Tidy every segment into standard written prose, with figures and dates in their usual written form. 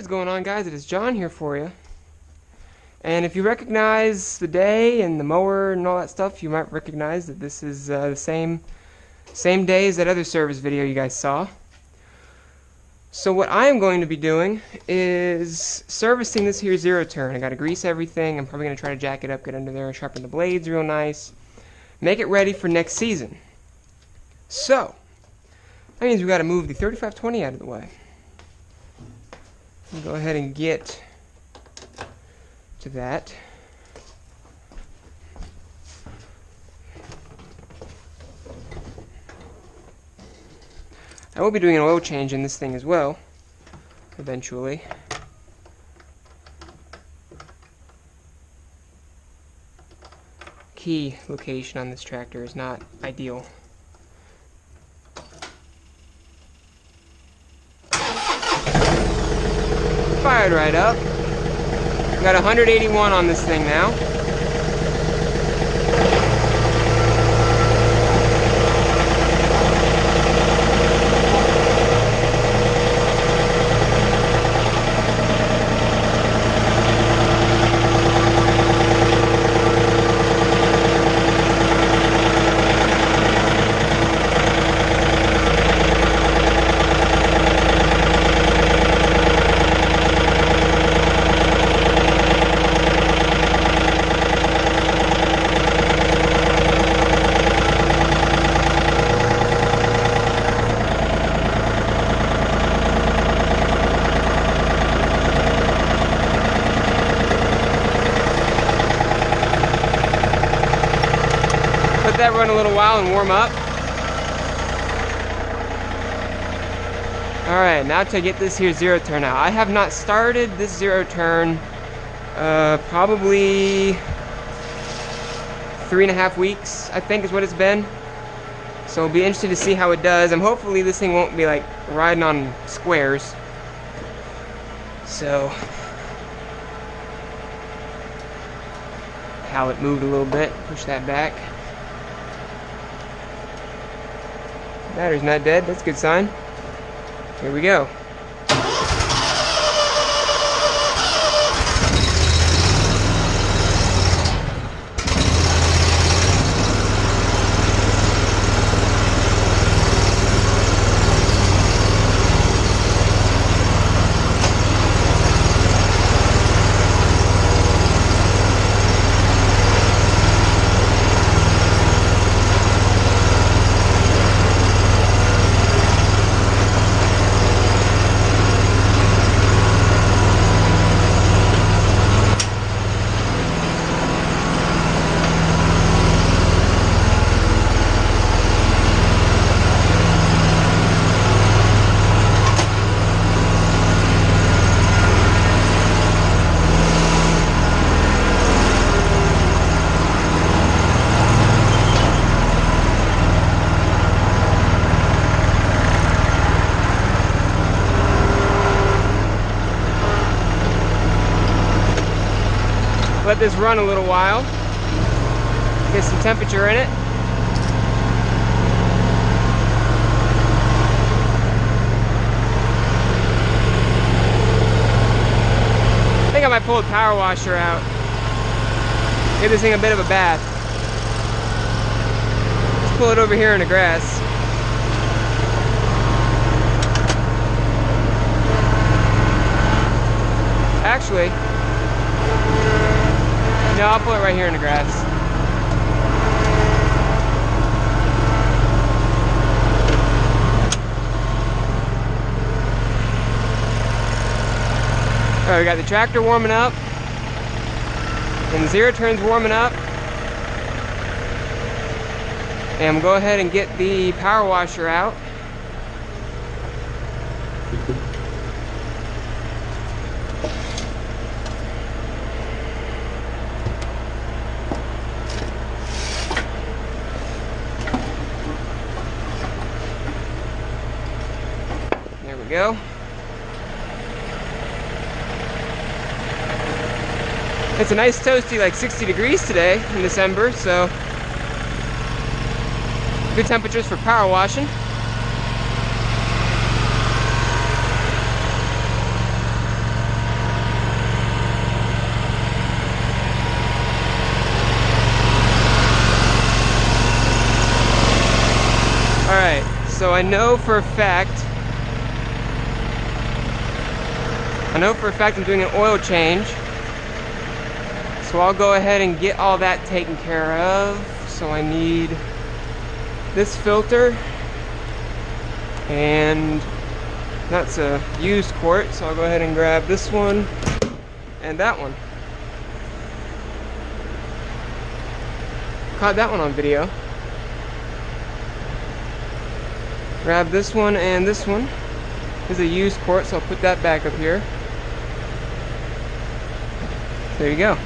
is going on, guys? It is John here for you. And if you recognize the day and the mower and all that stuff, you might recognize that this is the same day as that other service video you guys saw. So what I am going to be doing is servicing this here zero turn. I got to grease everything. I'm probably going to try to jack it up, get under there, sharpen the blades real nice, make it ready for next season. So that means we got to move the 3520 out of the way. Go ahead and get to that. I will be doing an oil change in this thing as well, eventually. Key location on this tractor is not ideal. Fired right up. Got 181 on this thing now. Let that run a little while and warm up. Alright, now to get this here zero turn out. I have not started this zero turn probably 3.5 weeks, I think is what it's been. So it'll be interesting to see how it does. And hopefully this thing won't be like riding on squares. So pallet moved a little bit, push that back. Battery's not dead, that's a good sign. Here we go. Let this run a little while, get some temperature in it. I think I might pull the power washer out, give this thing a bit of a bath. Let's pull it over here in the grass. Actually, no, I'll pull it right here in the grass. Alright, we got the tractor warming up, and the zero turn's warming up. And we'll go ahead and get the power washer out. There we go. It's a nice toasty, like 60 degrees today in December, so good temperatures for power washing. So I know for a fact I'm doing an oil change. So I'll go ahead and get all that taken care of. So I need this filter, and that's a used quart, so I'll go ahead and grab this one and that one. Caught that one on video. Grab this one and this one. This is a used quart, so I'll put that back up here. There you go.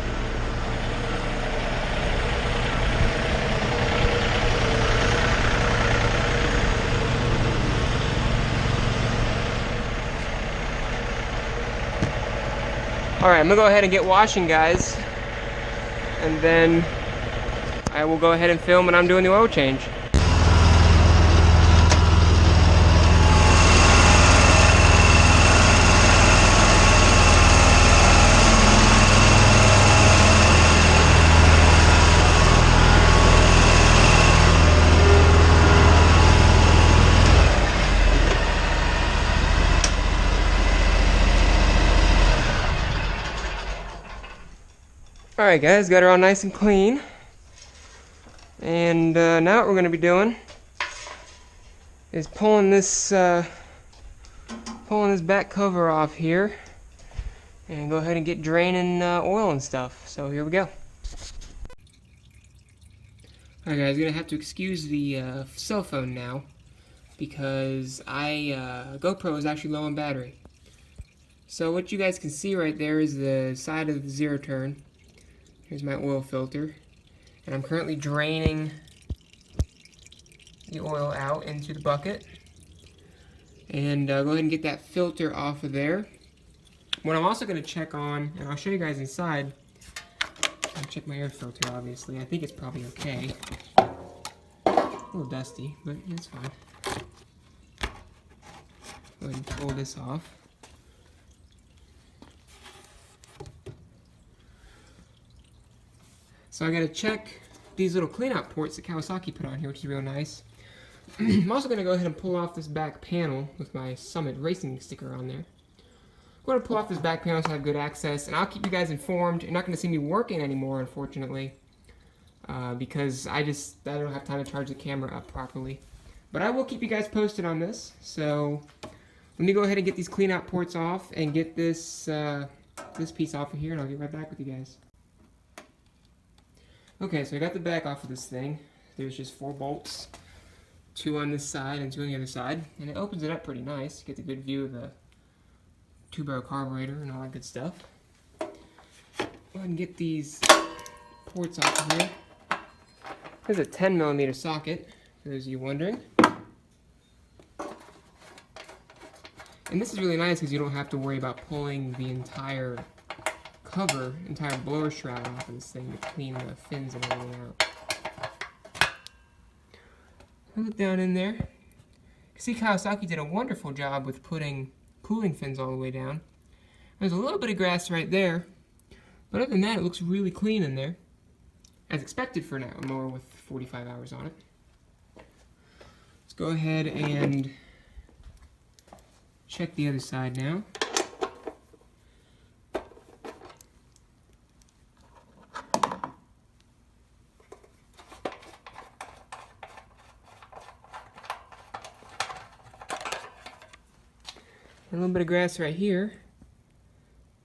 Alright, I'm going to go ahead and get washing, guys. And then I will go ahead and film when I'm doing the oil change. Alright guys, got her all nice and clean. And now what we're going to be doing is pulling this back cover off here and go ahead and get draining oil and stuff. So here we go. Alright guys, going to have to excuse the cell phone now because GoPro is actually low on battery. So what you guys can see right there is the side of the zero turn. Here's my oil filter, and I'm currently draining the oil out into the bucket. And go ahead and get that filter off of there. What I'm also going to check on, and I'll show you guys inside. I'll check my air filter, obviously. I think it's probably okay. A little dusty, but it's fine. Go ahead and pull this off. So I gotta check these little cleanout ports that Kawasaki put on here, which is real nice. I'm also gonna go ahead and pull off this back panel with my Summit Racing sticker on there. I'm gonna pull off this back panel so I have good access, and I'll keep you guys informed. You're not gonna see me working anymore, unfortunately, because I don't have time to charge the camera up properly. But I will keep you guys posted on this. So let me go ahead and get these cleanout ports off and get this this piece off of here, and I'll get right back with you guys. Okay, so I got the back off of this thing. There's just 4 bolts, 2 on this side and 2 on the other side, and it opens it up pretty nice. Gets a good view of the 2-barrel carburetor and all that good stuff. Go ahead and get these ports off of here. There's a 10mm socket, for those of you wondering. And this is really nice because you don't have to worry about pulling the entire blower shroud off of this thing to clean the fins and everything out. Look down in there. You see Kawasaki did a wonderful job with putting cooling fins all the way down. There's a little bit of grass right there, but other than that it looks really clean in there. As expected for now, a mower with 45 hours on it. Let's go ahead and check the other side now. A little bit of grass right here,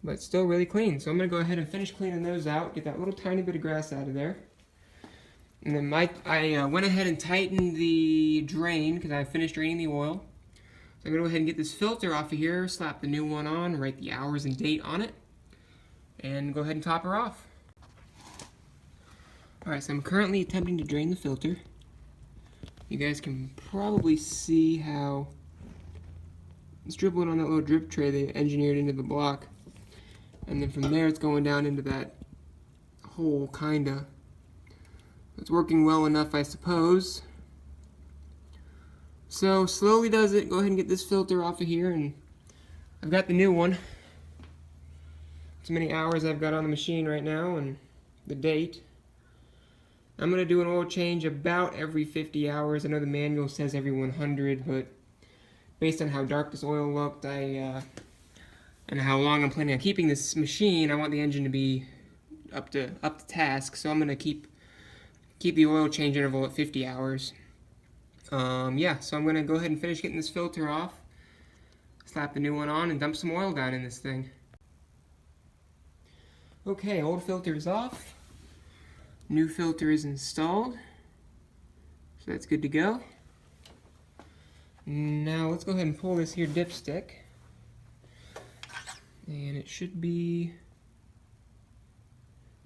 but still really clean. So I'm going to go ahead and finish cleaning those out, get that little tiny bit of grass out of there. And then I went ahead and tightened the drain because I finished draining the oil. So I'm going to go ahead and get this filter off of here, slap the new one on, write the hours and date on it, and go ahead and top her off. Alright, so I'm currently attempting to drain the filter. You guys can probably see how it's dribbling on that little drip tray they engineered into the block. And then from there it's going down into that hole, kinda. It's working well enough, I suppose. So slowly does it. Go ahead and get this filter off of here, and I've got the new one. As many hours I've got on the machine right now and the date. I'm going to do an oil change about every 50 hours. I know the manual says every 100, but based on how dark this oil looked, and how long I'm planning on keeping this machine, I want the engine to be up to task. So I'm going to keep the oil change interval at 50 hours. Yeah, so I'm going to go ahead and finish getting this filter off, slap the new one on, and dump some oil down in this thing. Okay, old filter is off. New filter is installed. So that's good to go. Now let's go ahead and pull this here dipstick. And it should be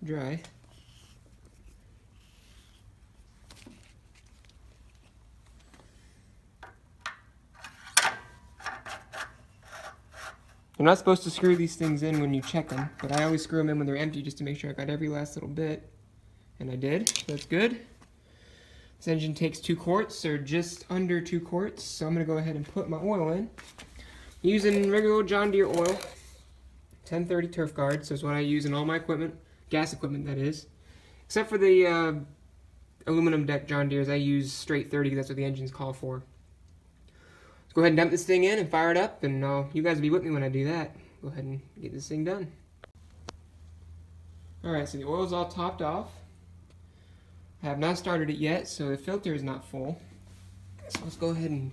dry. You're not supposed to screw these things in when you check them, but I always screw them in when they're empty just to make sure I got every last little bit. And I did, so that's good. This engine takes 2 quarts, or just under 2 quarts, so I'm going to go ahead and put my oil in. Using regular old John Deere oil, 1030 turf guard, so it's what I use in all my equipment, gas equipment that is. Except for the aluminum deck John Deeres, I use straight 30 because that's what the engine's called for. Let's go ahead and dump this thing in and fire it up, and you guys will be with me when I do that. Go ahead and get this thing done. Alright, so the oil's all topped off. I have not started it yet, so the filter is not full. So let's go ahead and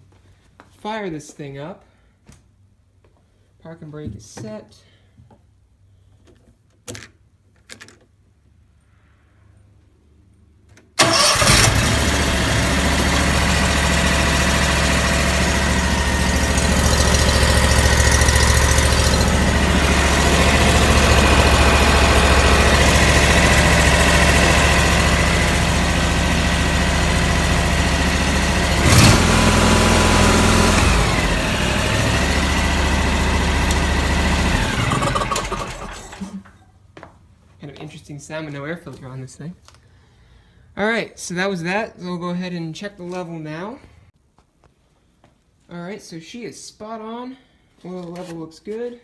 fire this thing up. Parking brake is set. Interesting sound with no air filter on this thing. Alright, so that was that. So we'll go ahead and check the level now. Alright, so she is spot on. Oil level looks good.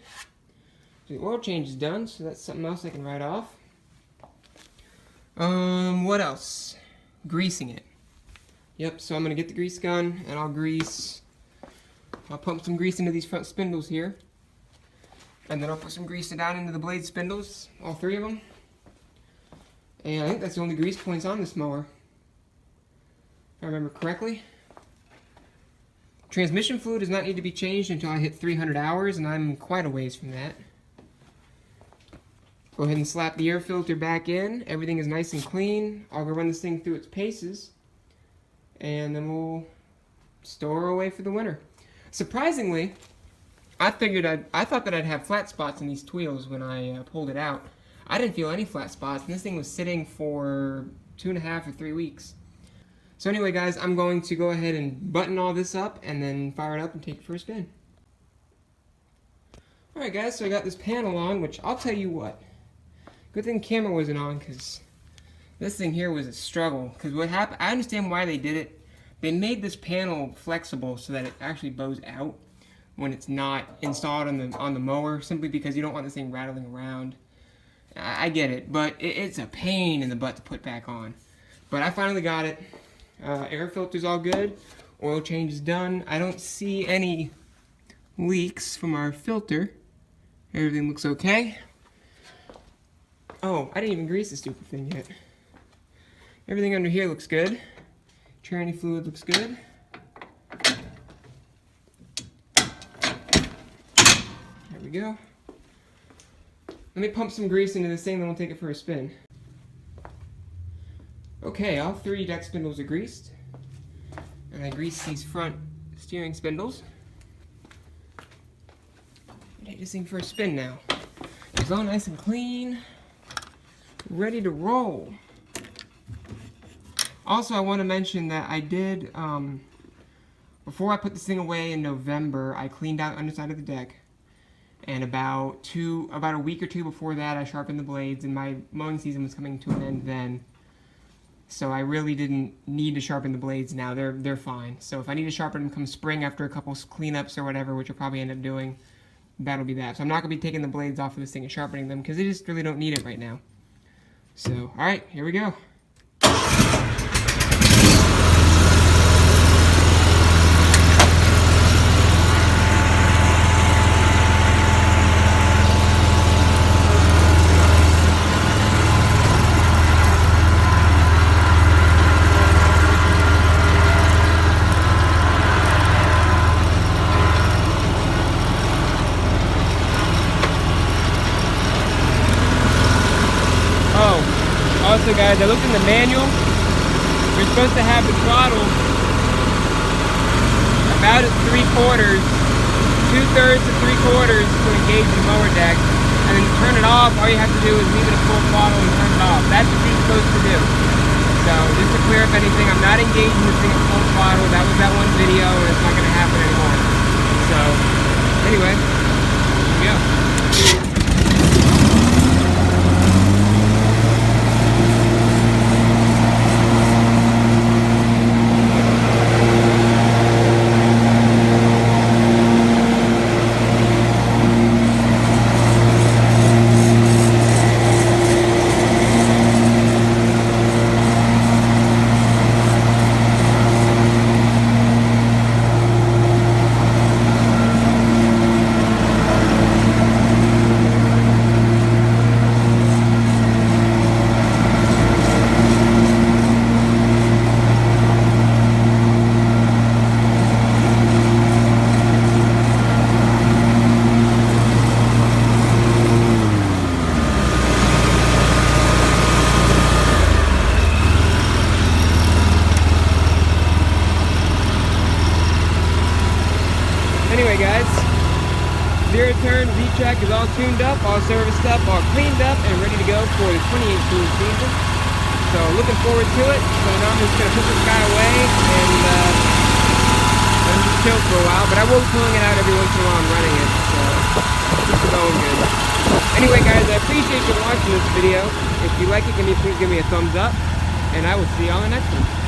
So the oil change is done, so that's something else I can write off. What else? Greasing it. Yep, so I'm going to get the grease gun and I'll pump some grease into these front spindles here. And then I'll put some grease down into the blade spindles, all 3 of them. And I think that's the only grease points on this mower, if I remember correctly. Transmission fluid does not need to be changed until I hit 300 hours, and I'm quite a ways from that. Go ahead and slap the air filter back in. Everything is nice and clean. I'll go run this thing through its paces, and then we'll stow her away for the winter. Surprisingly, I thought that I'd have flat spots in these wheels when I pulled it out. I didn't feel any flat spots, and this thing was sitting for 2.5 or 3 weeks. So anyway, guys, I'm going to go ahead and button all this up and then fire it up and take it for a spin. Alright guys, so I got this panel on, which I'll tell you what. Good thing the camera wasn't on, because this thing here was a struggle. Because what happened, I understand why they did it. They made this panel flexible so that it actually bows out when it's not installed on the mower, simply because you don't want this thing rattling around. I get it, but it's a pain in the butt to put back on. But I finally got it. Air filter's all good. Oil change is done. I don't see any leaks from our filter. Everything looks okay. Oh, I didn't even grease the stupid thing yet. Everything under here looks good. Tranny fluid looks good. There we go. Let me pump some grease into this thing, then we'll take it for a spin. Okay, all 3 deck spindles are greased. And I greased these front steering spindles. And take this thing for a spin now. It's all nice and clean. Ready to roll. Also, I want to mention that I did, before I put this thing away in November, I cleaned out the underside of the deck. And about a week or 2 before that, I sharpened the blades, and my mowing season was coming to an end then. So I really didn't need to sharpen the blades now. They're fine. So if I need to sharpen them come spring after a couple cleanups or whatever, which I'll probably end up doing, that'll be that. So I'm not going to be taking the blades off of this thing and sharpening them, because I just really don't need it right now. So, alright, here we go. Also, guys, I looked in the manual. You're supposed to have the throttle about at 3/4, 2/3 to 3/4 to engage the mower deck, and then to turn it off, all you have to do is leave it at full throttle and turn it off. That's what you're supposed to do. So, just to clear up anything, I'm not engaging this thing at full throttle. That was that one video, and it's not going to happen anymore. So, anyway, here we go. Anyway, guys, Zero Turn Z-Track is all tuned up, all serviced up, all cleaned up, and ready to go for the 2018 season. So looking forward to it. So now I'm just going to put this guy away and let him just chill for a while. But I will be pulling it out every once in a while and running it. So keep it going good. Anyway, guys, I appreciate you watching this video. If you like it, please give me a thumbs up. And I will see you on the next one.